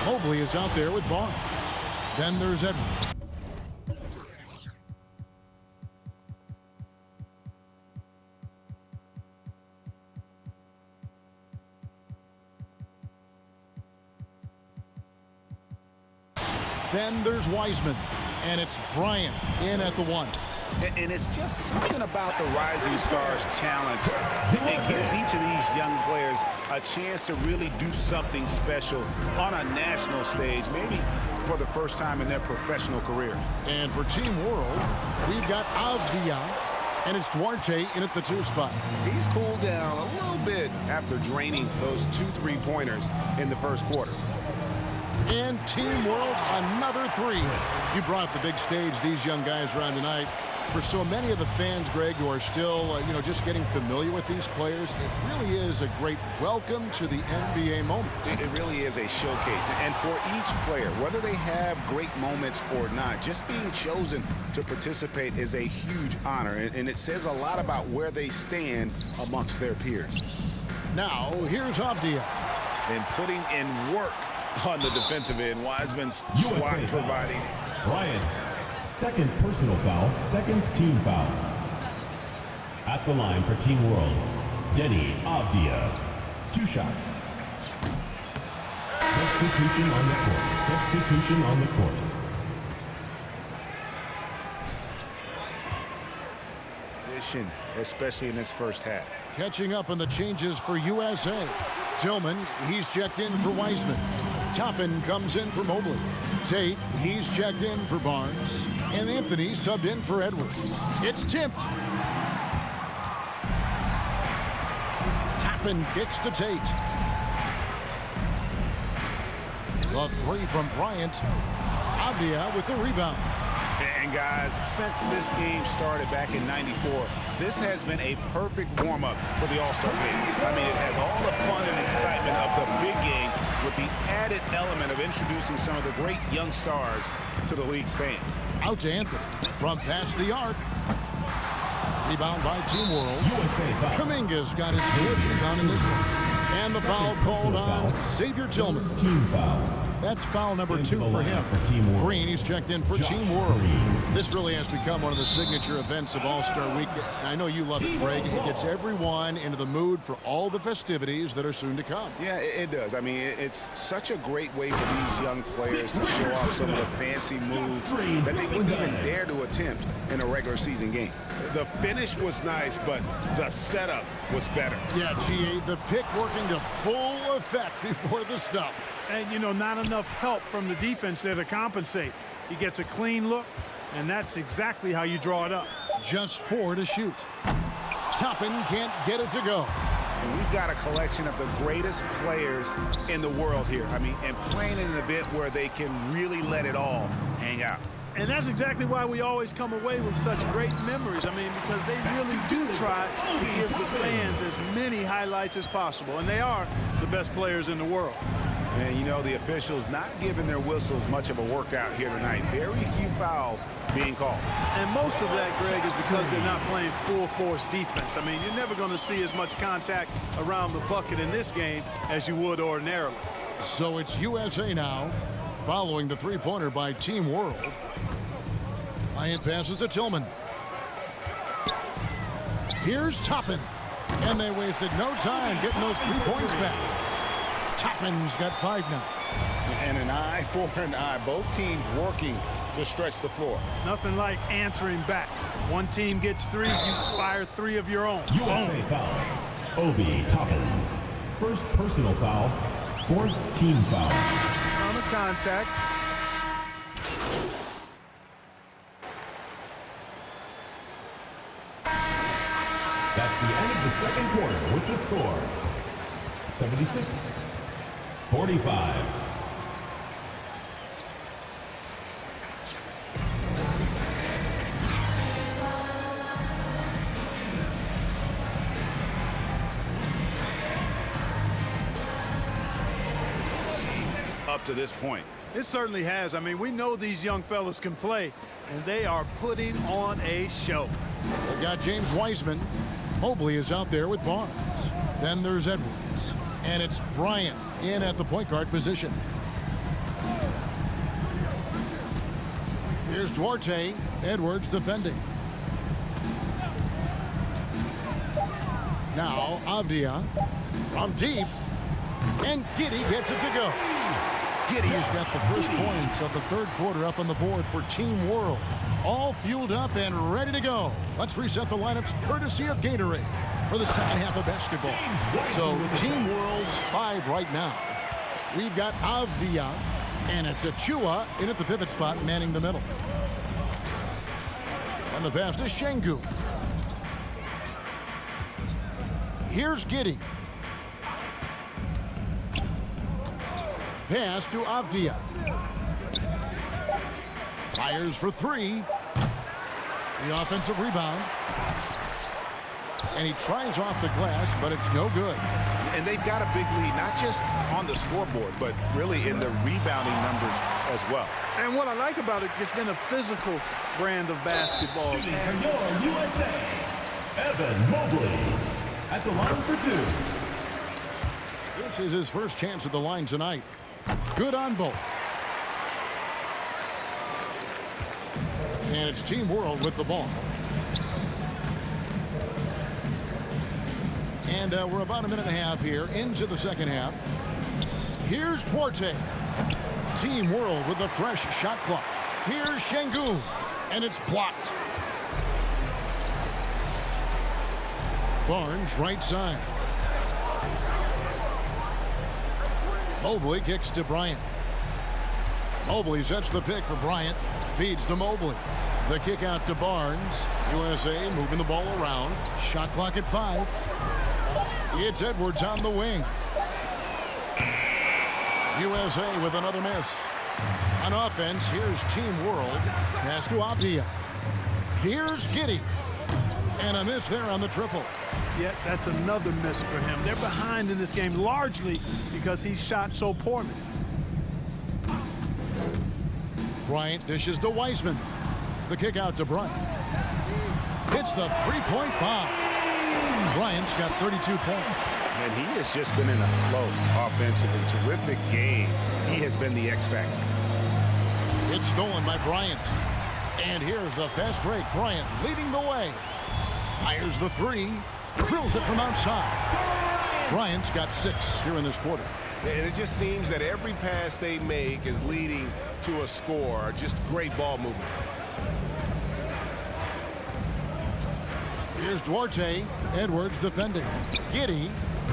Mobley is out there with Barnes. Then there's Edwards. Then there's Wiseman, and it's Bryant in at the 1. And it's just something about the Rising Stars Challenge. It gives each of these young players a chance to really do something special on a national stage, maybe for the first time in their professional career. And for Team World, we've got Avdia, and it's Duarte in at the 2 spot. He's cooled down a little bit after draining those 2 3-pointers in the first quarter. And Team World, another 3. You brought the big stage these young guys are on tonight. For so many of the fans, Greg, who are still, just getting familiar with these players, it really is a great welcome to the NBA moment. It really is a showcase. And for each player, whether they have great moments or not, just being chosen to participate is a huge honor. And it says a lot about where they stand amongst their peers. Now, here's Avdia. And putting in work on the defensive end. Wiseman's swat providing. Bryant, second personal foul, second team foul. At the line for Team World, Deni Avdia. 2 shots. Substitution on the court. Substitution on the court. Position, especially in this first half. Catching up on the changes for USA. Tillman, he's checked in for Wiseman. Toppin comes in for Mobley. Tate, he's checked in for Barnes. And Anthony subbed in for Edwards. It's tipped. Toppin kicks to Tate. The 3 from Bryant. Avdia with the rebound. And guys, since this game started back in '94, this has been a perfect warm-up for the All-Star game. I mean, it has all the fun and excitement of the big game with the added element of introducing some of the great young stars to the league's fans. Out to Anthony from past the arc. Rebound by Team World. Kuminga's got his 4th rebound in this one. And the foul called on Xavier Tillman. Team foul. That's foul number 2 for him. Green, he's checked in for Team World. This really has become one of the signature events of All-Star Week. I know you love it, Greg. It gets everyone into the mood for all the festivities that are soon to come. Yeah, it does. I mean, it's such a great way for these young players to show off some of the fancy moves that they wouldn't even dare to attempt in a regular season game. The finish was nice, but the setup was better. Yeah, GA, the pick working to full effect before the stuff. And, not enough help from the defense there to compensate. He gets a clean look, and that's exactly how you draw it up. Just 4 to shoot. Toppin can't get it to go. And we've got a collection of the greatest players in the world here. I mean, and playing in an event where they can really let it all hang out. And that's exactly why we always come away with such great memories. I mean, because they really do try to give the fans as many highlights as possible. And they are the best players in the world. And, the officials not giving their whistles much of a workout here tonight. Very few fouls being called. And most of that, Greg, is because they're not playing full-force defense. I mean, you're never going to see as much contact around the bucket in this game as you would ordinarily. So it's USA now, following the 3-pointer by Team World. Bryant passes to Tillman. Here's Toppin. And they wasted no time getting those 3 points back. Toppin's got 5 now. And an eye for an eye. Both teams working to stretch the floor. Nothing like answering back. One team gets 3, you fire 3 of your own. USA foul. Obi Toppin. First personal foul. 4th team foul. On the contact. That's the end of the second quarter with the score. 76-45. Up to this point. It certainly has. I mean, we know these young fellas can play, and they are putting on a show. They've got James Wiseman. Mobley is out there with Barnes. Then there's Edwards. And it's Bryant in at the point guard position. Here's Duarte. Edwards defending. Now Avdia from deep. And Giddey gets it to go. Giddey's got the first points of the third quarter up on the board for Team World. All fueled up and ready to go. Let's reset the lineups courtesy of Gatorade for the second half of basketball. So Team World's 5 right now. We've got Avdia, and it's Achua in at the pivot spot, manning the middle. And the pass to Şengün. Here's Giddey. Pass to Avdia. Fires for 3. The offensive rebound. And he tries off the glass, but it's no good. And they've got a big lead, not just on the scoreboard, but really in the rebounding numbers as well. And what I like about it, it's been a physical brand of basketball. And your USA, Evan Mobley, at the line for 2. This is his first chance at the line tonight. Good on both. And it's Team World with the ball. And we're about a minute and a half here into the second half. Here's Duarte. Team World with the fresh shot clock. Here's Şengün. And it's blocked. Barnes right side. Mobley kicks to Bryant. Mobley sets the pick for Bryant. Feeds to Mobley. The kick out to Barnes. USA moving the ball around. Shot clock at 5. It's Edwards on the wing. USA with another miss. On offense, here's Team World. Pass to Avdia. Here's Giddey. And a miss there on the triple. Yeah, that's another miss for him. They're behind in this game largely because he shot so poorly. Bryant dishes to Wiseman. The kick out to Bryant. Hits the three-point bomb. Bryant's got 32 points. And he has just been in a flow offensively. Terrific game. He has been the X factor. It's stolen by Bryant. And here's the fast break. Bryant leading the way. Fires the 3. Drills it from outside. Bryant's got 6 here in this quarter. And it just seems that every pass they make is leading to a score. Just great ball movement. Here's Duarte. Edwards defending. Giddey.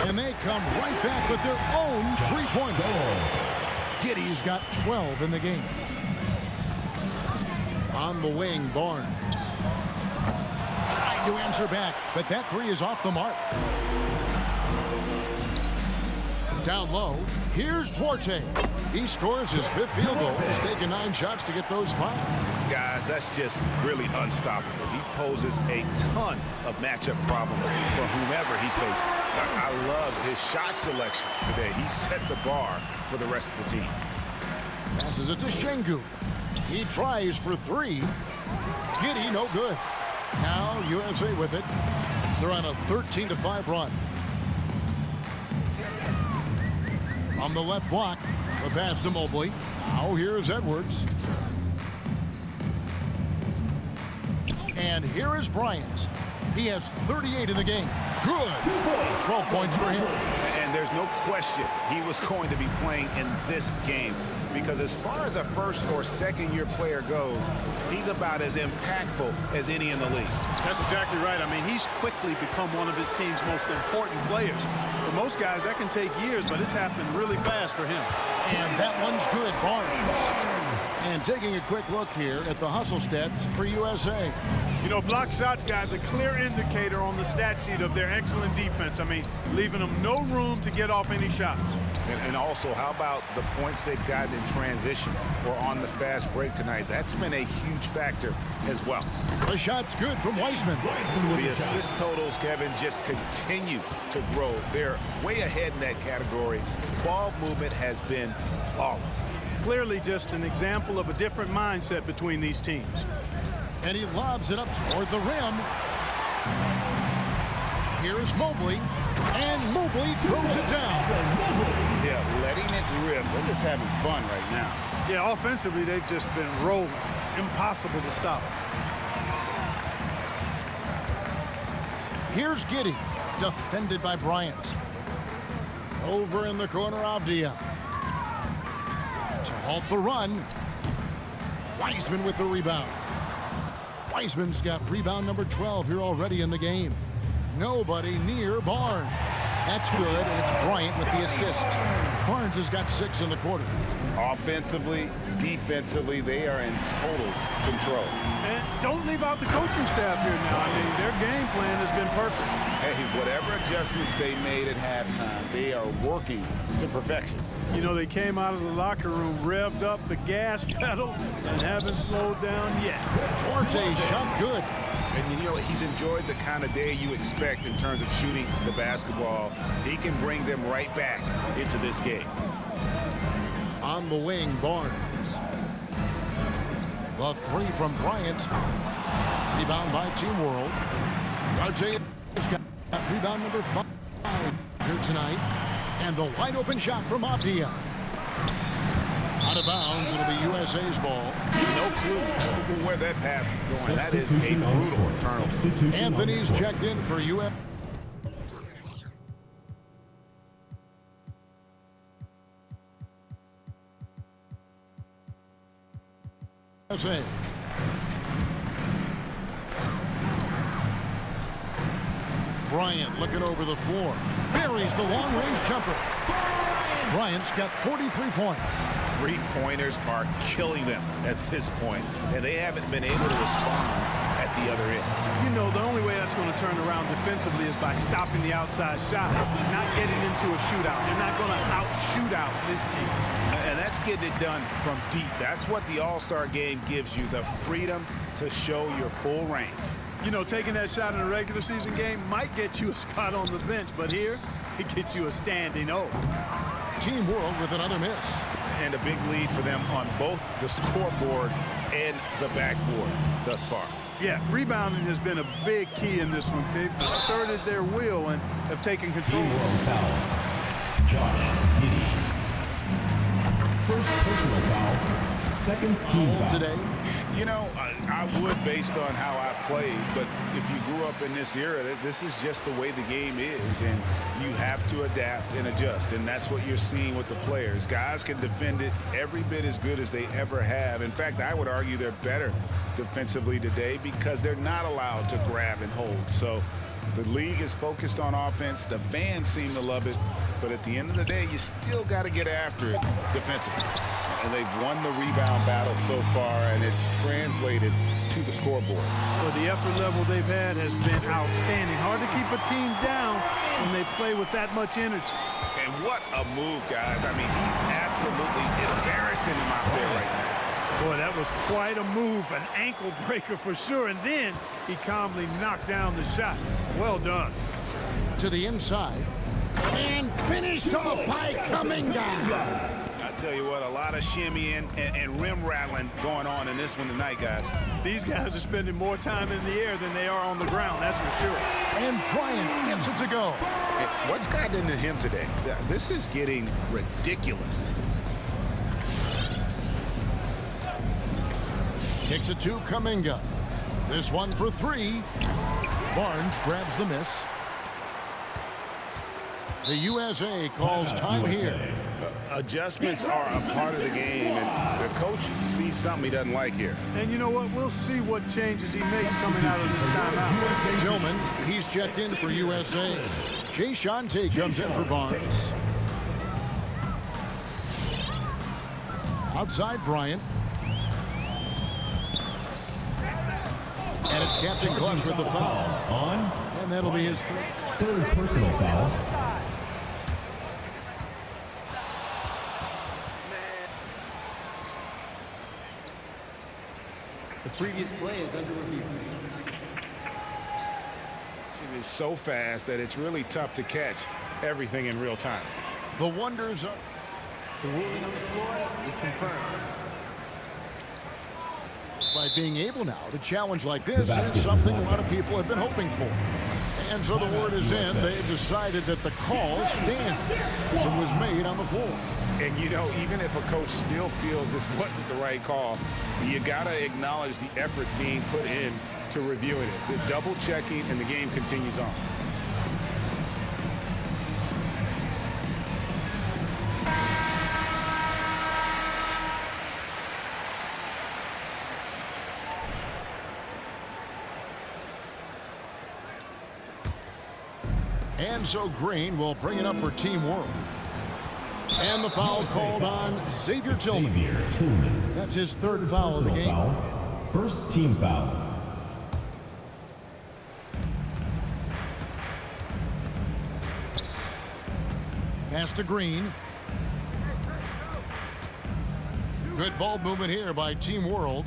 And they come right back with their own three-pointer. Giddey's got 12 in the game. On the wing, Barnes. Trying to answer back, but that 3 is off the mark. Down low, here's Duarte. He scores his 5th field goal. He's taken 9 shots to get those 5. Guys, that's just really unstoppable. He poses a ton of matchup problems for whomever he's facing. I love his shot selection today. He set the bar for the rest of the team. Passes it to Şengün. He tries for 3. Giddey, no good. Now USA with it. They're on a 13-5 run. On the left block, the pass to Mobley. Now here's Edwards. And here is Bryant. He has 38 in the game. Good. 12 points for him. And there's no question he was going to be playing in this game, because as far as a first or second year player goes, he's about as impactful as any in the league. That's exactly right. I mean, he's quickly become one of his team's most important players. For most guys, that can take years, but it's happened really fast for him. And that one's good, Barnes. And taking a quick look here at the hustle stats for USA. You know, block shots, guys, a clear indicator on the stat sheet of their excellent defense. I mean, leaving them no room to get off any shots. And also, how about the points they've gotten in transition or on the fast break tonight? That's been a huge factor as well. The shot's good from Wiseman. The assist totals, Kevin, just continue to grow. They're way ahead in that category. Ball movement has been flawless. Clearly just an example of a different mindset between these teams. And he lobs it up toward the rim. Here's Mobley. And Mobley throws it down. Yeah, letting it rip. They're just having fun right now. Yeah, offensively, they've just been rolling. impossible to stop. Here's Giddey, defended by Bryant. Over in the corner, Avdia. To halt the run. Wiseman with the rebound. Wiseman's got rebound number 12 here already in the game. Nobody near Barnes. That's good, and it's Bryant with the assist. Barnes has got 6 in the quarter. Offensively, defensively, they are in total control. And don't leave out the coaching staff here now. I mean, their game plan has been perfect. Hey, whatever adjustments they made at halftime, they are working to perfection. You know, they came out of the locker room, revved up the gas pedal, and haven't slowed down yet. Forte shot good. And you know, he's enjoyed the kind of day you expect in terms of shooting the basketball. He can bring them right back into this game. On the wing, Barnes. The 3 from Bryant. Rebound by Team World. RJ has got rebound number 5 here tonight. And the wide open shot from Avdia. Out of bounds, it'll be USA's ball. No clue where that pass was going. That is a brutal turnover. Anthony's checked in for USA. Bryant looking over the floor. Buries the long-range jumper. Bryant's got 43 points. Three-pointers are killing them at this point, and they haven't been able to respond at the other end. You know, the only way that's going to turn around defensively is by stopping the outside shot, not getting into a shootout. They're not going to out-shoot out this team. And that's getting it done from deep. That's what the All-Star game gives you, the freedom to show your full range. You know, taking that shot in a regular season game might get you a spot on the bench, but here, it gets you a standing O. Team World with another miss. And a big lead for them on both the scoreboard and the backboard thus far. Yeah, rebounding has been a big key in this one. They've asserted their will and have taken control. Team World foul. Josh Giddey. First personal foul. Second team foul. Today. You know, I would based on how I played, but if you grew up in this era, this is just the way the game is, and you have to adapt and adjust, and that's what you're seeing with the players. Guys can defend it every bit as good as they ever have. In fact, I would argue they're better defensively today because they're not allowed to grab and hold. So the league is focused on offense. The fans seem to love it, but at the end of the day, you still got to get after it defensively. And they've won the rebound battle so far, and it's translated to the scoreboard. Well, the effort level they've had has been outstanding. Hard to keep a team down when they play with that much energy. And what a move, guys. I mean, he's absolutely embarrassing him out there right now. Boy, that was quite a move, an ankle breaker for sure. And then he calmly knocked down the shot. Well done. To the inside. And finished off by Kuminga. I tell you what, a lot of shimmying and rim rattling going on in this one tonight, guys. These guys are spending more time in the air than they are on the ground, that's for sure. And Bryant gets it to go. Hey, what's gotten into him today? This is getting ridiculous. Takes it to Kuminga. This one for 3. Barnes grabs the miss. The USA calls time here. Adjustments are a part of the game, and the coach sees something he doesn't like here. And you know what? We'll see what changes he makes coming out of this timeout. Tillman, he's checked in for USA. Jay Shante comes in for Barnes. Outside Bryant. And it's Captain Clutch with the foul. On. And that'll be his Third personal foul. The previous play is under review. It is so fast that it's really tough to catch everything in real time. The wonders of The ruling on the floor is confirmed. by being able now to challenge like this is something a lot of people have been hoping for. And so the word is in. They decided that the call stands as it was made on the floor. And, you know, even if a coach still feels this wasn't the right call, you got to acknowledge the effort being put in to reviewing it. The double checking, and the game continues on. And so Green will bring it up for Team World. And the foul called on Xavier Tillman. That's his third foul of the game. First team foul. Pass to Green. Good ball movement here by Team World.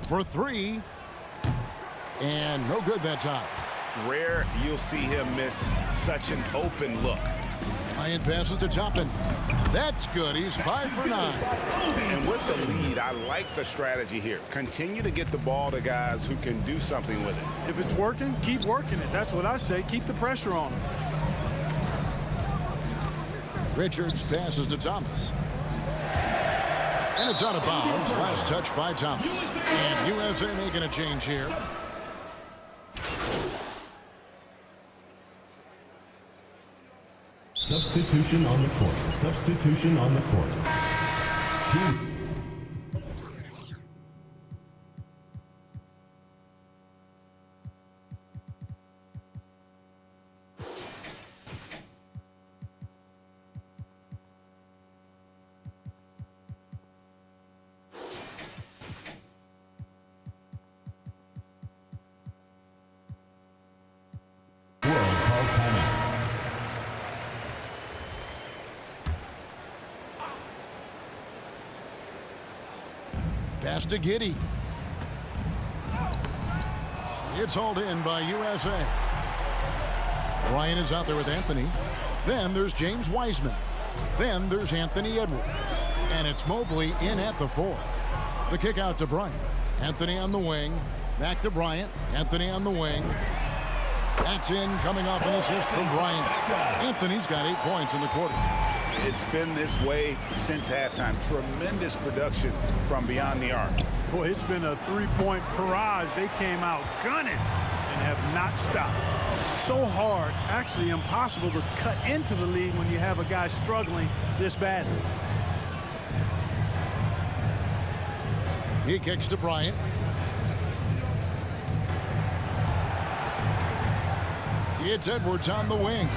For three. And no good that time. Rare you'll see him miss such an open look. Ryan passes to Toppin. That's good. He's 5 for 9. And with the lead, I like the strategy here. Continue to get the ball to guys who can do something with it. If it's working, keep working it. That's what I say. Keep the pressure on him. Richards passes to Thomas. And it's out of bounds. Last touch by Thomas. And USA making a change here. Substitution on the court. Substitution on the court. Team. World calls timeout. Pass to Giddey. It's hauled in by USA. Ryan is out there with Anthony. Then there's James Wiseman. Then there's Anthony Edwards. And it's Mobley in at the 4. The kick out to Bryant. Anthony on the wing. Back to Bryant. Anthony on the wing. That's in, coming off an assist from Bryant. Anthony's got 8 points in the quarter. It's been this way since halftime. Tremendous production from beyond the arc. Boy, it's been a three-point barrage. They came out gunning and have not stopped. So hard, actually impossible to cut into the lead when you have a guy struggling this badly. He kicks to Bryant. It's Edwards on the wing.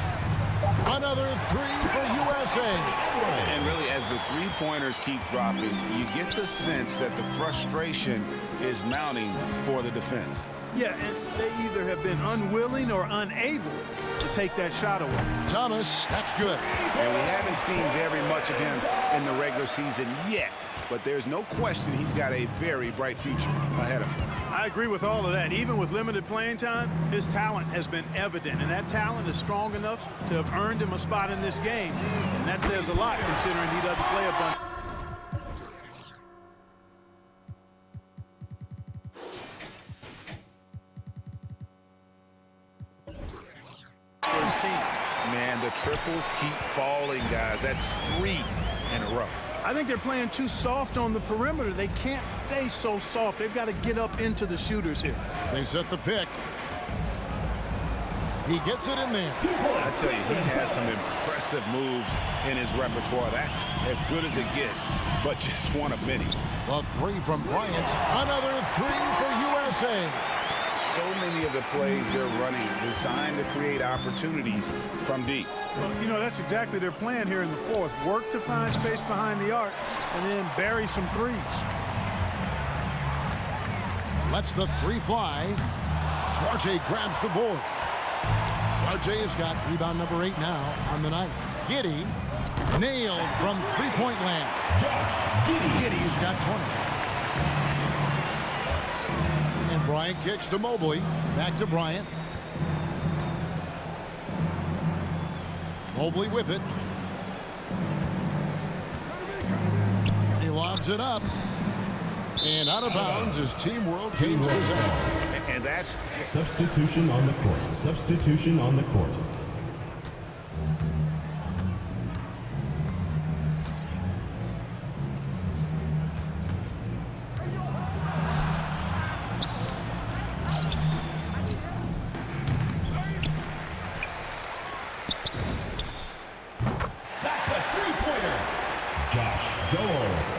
Another three for USA. And really, as the three-pointers keep dropping, you get the sense that the frustration is mounting for the defense. Yeah, and they either have been unwilling or unable to take that shot away. Thomas, that's good. And we haven't seen very much of him in the regular season yet, but there's no question he's got a very bright future ahead of him. I agree with all of that. Even with limited playing time, his talent has been evident, and that talent is strong enough to have earned him a spot in this game. And that says a lot considering he doesn't play a bunch. Man, the triples keep falling, guys. That's 3 in a row. I think they're playing too soft on the perimeter. They can't stay so soft. They've got to get up into the shooters here. They set the pick. He gets it in there. I tell you, he has some impressive moves in his repertoire. That's as good as it gets, but just one of many. The 3 from Bryant. Another 3 for USA. So many of the plays they're running designed to create opportunities from deep. Well, you know, that's exactly their plan here in the fourth. Work to find space behind the arc and then bury some threes. Lets the 3 fly. Duarte grabs the board. Duarte has got rebound number 8 now on the night. Giddey nailed from three-point land. Giddey's got 20. And Bryant kicks to Mobley. Back to Bryant. Mobley with it. He lobs it up. And out of bounds as Team World Team gains World possession. ball. And that's Substitution on the court. Substitution on the court. That's a three-pointer. Josh Joel.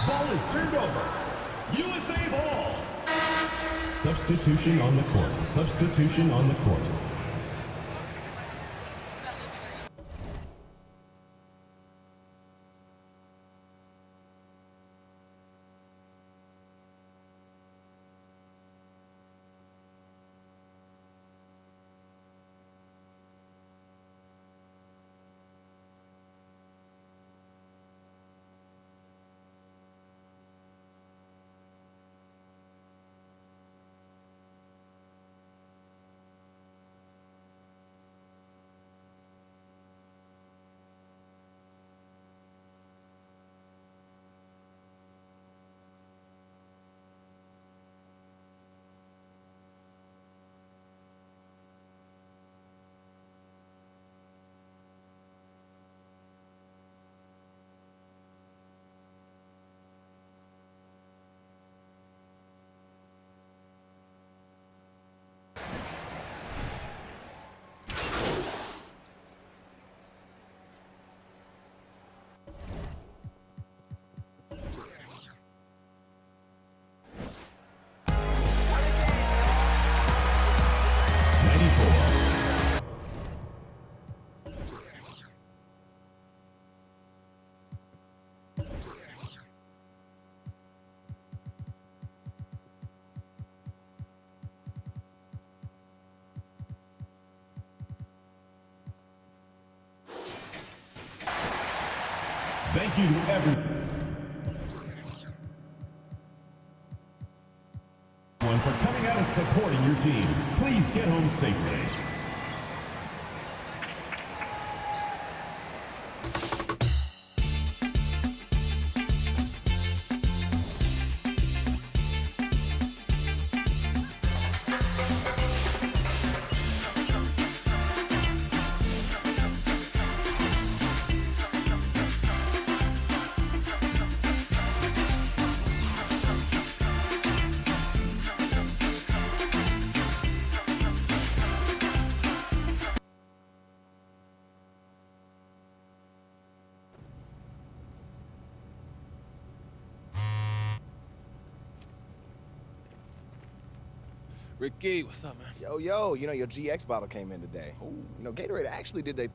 Ball is turned over. USA ball. Substitution on the court. Substitution on the court. Thank you to everyone for coming out and supporting your team. Please get home safely. Ricky, what's up, man? Yo, yo, you know, your GX bottle came in today. You know, Gatorade actually did they